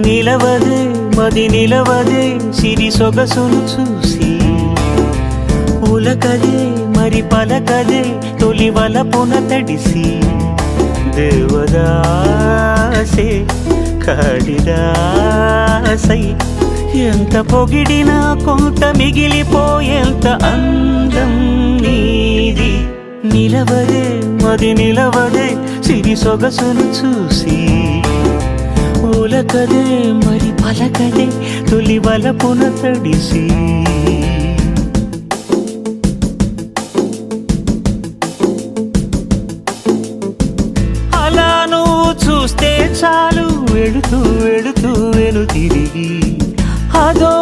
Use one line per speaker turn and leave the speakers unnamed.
నిలవదే మది నిలవదే సిరి సొగసును చూసి ఉలకదే మరి పలకదే తొలి వలపున తడిసి దేవదాసే కాళిదాసై ఎంత పొగిడినా కొంత మిగిలిపోయేంత అందం నీది నిలవదే మది నిలవదే సిరి సొగసును చూసి ఉలకదే మరి పలకదే తొలి వలపున తడిసి అలా నువ్వు చూస్తే చాలు వెళుతూ వెళుతూ వెను తిరిగి అదో